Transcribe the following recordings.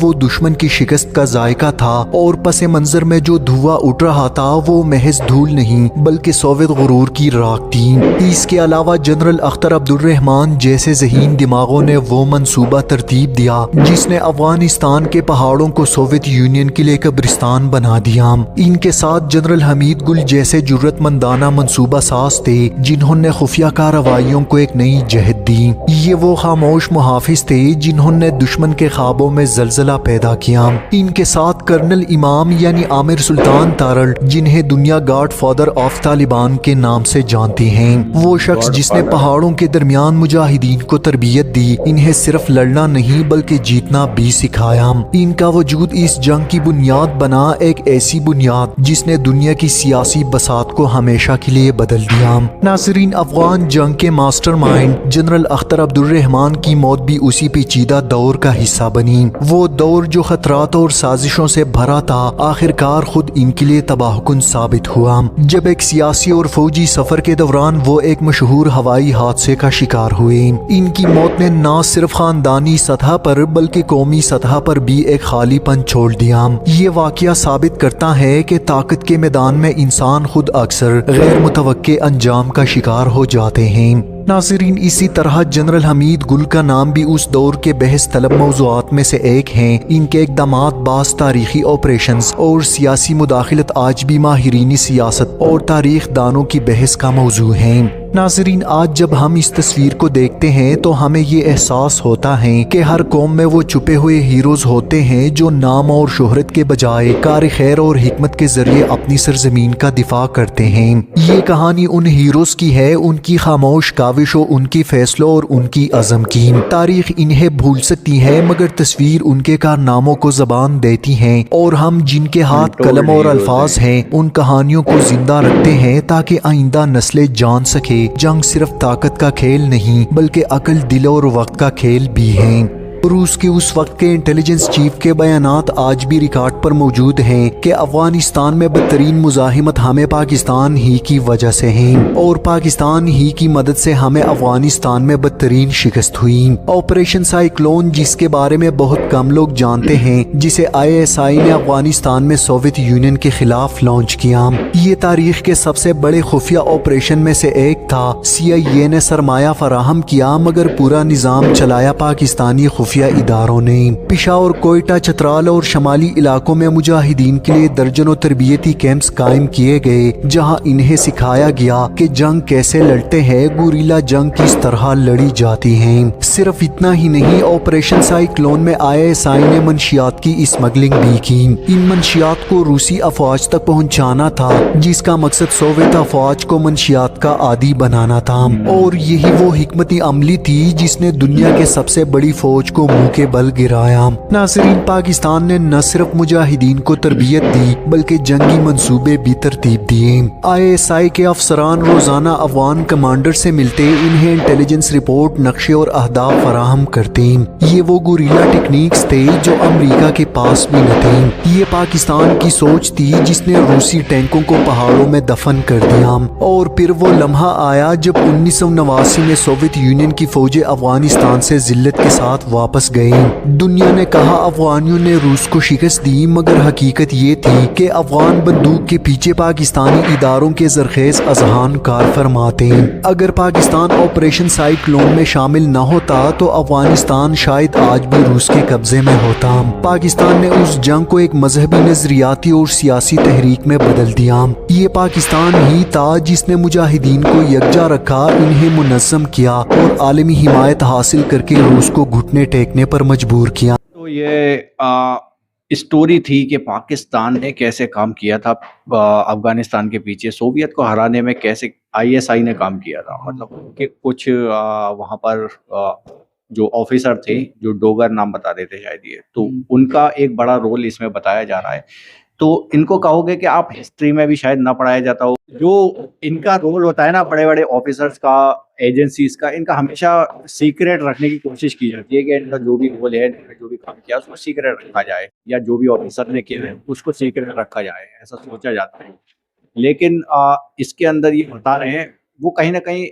وہ دشمن کی شکست کا ذائقہ تھا، اور پس منظر میں جو دھواں اٹھ رہا تھا وہ محض دھول نہیں بلکہ سوویت غرور کی راکھ تھی۔ اس کے علاوہ جنرل اختر عبد الرحمان جیسے ذہین دماغوں نے وہ منصوبہ ترتیب دیا جس نے افغانستان کے پہاڑوں کو سوویت یونین کے لیے قبرستان بنا دیا۔ ان کے ساتھ جنرل حمید گل جیسے جرأت مندانہ منصوبہ ساز تھے جنہوں نے خفیہ کارروائیوں کو ایک نئی جہت دی۔ یہ وہ خاموش محافظ تھے جنہوں نے دشمن کے خوابوں میں زلزلہ پیدا کیا۔ ان کے ساتھ کرنل امام یعنی عامر سلطان تارڑ، جنہیں دنیا گاڈ فادر آف طالبان کے نام سے جانتے ہیں، وہ شخص جس نے پہاڑوں کے درمیان مجاہدین کو تربیت دی، انہیں صرف لڑنا نہیں بلکہ جیتنا بھی سکھایا۔ ان کا وجود اس جنگ کی بنیاد بنا، ایک ایسی بنیاد جس نے دنیا کی سیاسی بساط کو ہمیشہ کے لیے بدل دیا۔ ناظرین، افغان جنگ کے ماسٹر مائنڈ جنرل اختر عبد الرحمان کی موت بھی اسی پیچیدہ دور کا حصہ بنی۔ وہ دور جو خطرات اور سازشوں سے بھرا تھا آخرکار خود ان کے لیے تباہ کن ثابت ہوا، جب ایک سیاسی اور فوجی سفر کے دوران وہ ایک مشہور ہوائی حادثے کا شکار ہوئے۔ ان کی موت نے نہ صرف خاندانی سطح پر بلکہ قومی سطح پر بھی ایک خالی پن چھوڑ دیا۔ یہ واقعہ ثابت کرتا ہے کہ طاقت کے میدان میں انسان خود اکثر غیر متوقع انجام کا شکار ہو جاتے ہیں۔ ناظرین، اسی طرح جنرل حمید گل کا نام بھی اس دور کے بحث طلب موضوعات میں سے ایک ہیں۔ ان کے اقدامات بعض تاریخی آپریشنز اور سیاسی مداخلت آج بھی ماہرین سیاست اور تاریخ دانوں کی بحث کا موضوع ہیں۔ ناظرین، آج جب ہم اس تصویر کو دیکھتے ہیں تو ہمیں یہ احساس ہوتا ہے کہ ہر قوم میں وہ چھپے ہوئے ہیروز ہوتے ہیں جو نام اور شہرت کے بجائے کار خیر اور حکمت کے ذریعے اپنی سرزمین کا دفاع کرتے ہیں۔ یہ کہانی ان ہیروز کی ہے، ان کی خاموش کاوشوں، ان کی فیصلوں اور ان کی عزم کی۔ تاریخ انہیں بھول سکتی ہے مگر تصویر ان کے کارناموں کو زبان دیتی ہیں، اور ہم جن کے ہاتھ قلم اور الفاظ ہیں ان کہانیوں کو زندہ رکھتے ہیں تاکہ آئندہ نسلیں جان سکے جنگ صرف طاقت کا کھیل نہیں بلکہ عقل، دل اور وقت کا کھیل بھی ہے۔ روس کے اس وقت کے انٹیلیجنس چیف کے بیانات آج بھی ریکارڈ پر موجود ہیں کہ افغانستان میں بدترین مزاحمت ہمیں پاکستان ہی کی وجہ سے ہیں، اور پاکستان ہی کی مدد سے ہمیں افغانستان میں بدترین شکست ہوئی۔ آپریشن سائیکلون، جس کے بارے میں بہت کم لوگ جانتے ہیں، جسے ISI نے افغانستان میں سوویت یونین کے خلاف لانچ کیا، یہ تاریخ کے سب سے بڑے خفیہ آپریشن میں سے ایک تھا۔ CIA نے سرمایہ فراہم کیا مگر پورا نظام چلایا پاکستانی خفیہ اداروں نے۔ پشاور، کوئٹہ، چترال اور شمالی علاقوں میں مجاہدین کے لیے درجنوں تربیتی کیمپس قائم کیے گئے جہاں انہیں سکھایا گیا کہ جنگ کیسے لڑتے ہیں، گوریلا جنگ کس طرح لڑی جاتی ہے۔ صرف اتنا ہی نہیں، آپریشن سائیکلون میں ISI نے منشیات کی اسمگلنگ بھی کی۔ ان منشیات کو روسی افواج تک پہنچانا تھا جس کا مقصد سوویت افواج کو منشیات کا عادی بنانا تھا، اور یہی وہ حکمت عملی تھی جس نے دنیا کے سب سے بڑی فوج کو منہ کے بل گرایا۔ ناظرین، پاکستان نے نہ صرف مجاہدین کو تربیت دی بلکہ جنگی منصوبے بھی ترتیب دیے۔ ISI کے افسران روزانہ افغان کمانڈر سے ملتے، انہیں انٹیلیجنس رپورٹ، نقشے اور اہداف فراہم کرتے۔ یہ وہ گوریلا ٹیکنیکس تھے جو امریکہ کے پاس بھی نہ تھے۔ یہ پاکستان کی سوچ تھی جس نے روسی ٹینکوں کو پہاڑوں میں دفن کر دیا، اور پھر وہ لمحہ آیا جب 1989 میں سوویت یونین کی فوجیں افغانستان سے ذلت کے ساتھ واپس گئے۔ دنیا نے کہا افغانیوں نے روس کو شکست دی، مگر حقیقت یہ تھی کہ افغان بندوق کے پیچھے پاکستانی اداروں کے زرخیز اذہان کار فرماتے۔ اگر پاکستان آپریشن سائیکلون میں شامل نہ ہوتا تو افغانستان شاید آج بھی روس کے قبضے میں ہوتا۔ پاکستان نے اس جنگ کو ایک مذہبی، نظریاتی اور سیاسی تحریک میں بدل دیا۔ یہ پاکستان ہی تھا جس نے مجاہدین کو یکجا رکھا، انہیں منظم کیا اور عالمی حمایت حاصل کر کے روس کو گھٹنے ٹیکنے پر مجبور کیا۔ تو یہ اسٹوری تھی کہ پاکستان نے کیسے کام کیا تھا افغانستان کے پیچھے، سوویت کو ہرانے میں کیسے ISI نے کام کیا تھا۔ مطلب کہ کچھ وہاں پر جو آفیسر تھے، جو ڈوگر نام بتا دیتے شاید، یہ تو ان کا ایک بڑا رول اس میں بتایا جا رہا ہے۔ تو ان کو کہو گے کہ آپ ہسٹری میں بھی شاید نہ پڑھایا جاتا ہو، جو ان کا رول ہوتا ہے نا بڑے بڑے آفیسرز کا، ایجنسیز کا، ان کا ہمیشہ سیکریٹ رکھنے کی کوشش کی جاتی ہے کہ ان کا جو بھی رول ہے، جو بھی کام کیا اس کو سیکریٹ رکھا جائے، یا جو بھی آفیسر نے کیا ہے اس کو سیکریٹ رکھا جائے، ایسا سوچا جاتا ہے۔ لیکن اس کے اندر یہ بتا رہے ہیں وہ کہیں نہ کہیں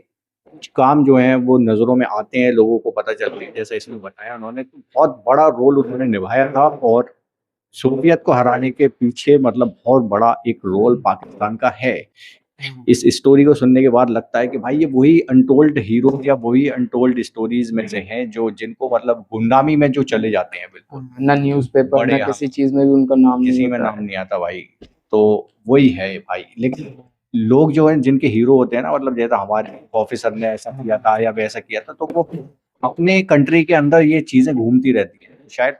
کچھ کام جو ہیں وہ نظروں میں آتے ہیں, لوگوں کو پتہ چلتے ہیں, جیسا اس میں بتایا انہوں نے, تو بہت بڑا رول انہوں نے نبھایا تھا. اور سوویت کو ہرانے کے پیچھے مطلب بہت بڑا ایک رول پاکستان کا ہے. اس اسٹوری کو سننے کے بعد لگتا ہے کہ بھائی یہ وہی انٹولڈ ہیرو یا وہی انٹولڈ اسٹوریز میں سے ہیں جو جن کو مطلب گمنامی میں جو چلے جاتے ہیں بالکل, نہ نیوز پیپر نہ کسی چیز میں بھی ان کا نام کسی نہیں میں ہوتا نام نہیں آتا بھائی. تو وہی ہے بھائی. لیکن لوگ جو ہیں جن کے ہیرو ہوتے ہیں نا, مطلب جیسا ہمارے آفیسر نے ایسا کیا تھا یا ویسا کیا تھا, تو وہ اپنے کنٹری کے اندر یہ چیزیں گھومتی رہتی ہیں. شاید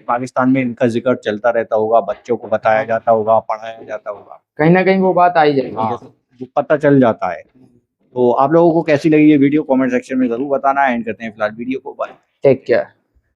پاکستان میں ان کا ذکر چلتا رہتا ہوگا, بچوں کو بتایا جاتا ہوگا, پڑھایا جاتا ہوگا, کہیں نہ کہیں وہ بات آئی جائے گی. وہ پتہ چل جاتا ہے. تو آپ لوگوں کو کیسی لگی یہ ویڈیو کامنٹ سیکشن میں ضرور بتانا. اینڈ کرتے ہیں فی الحال ویڈیو کو. بائے. Take care.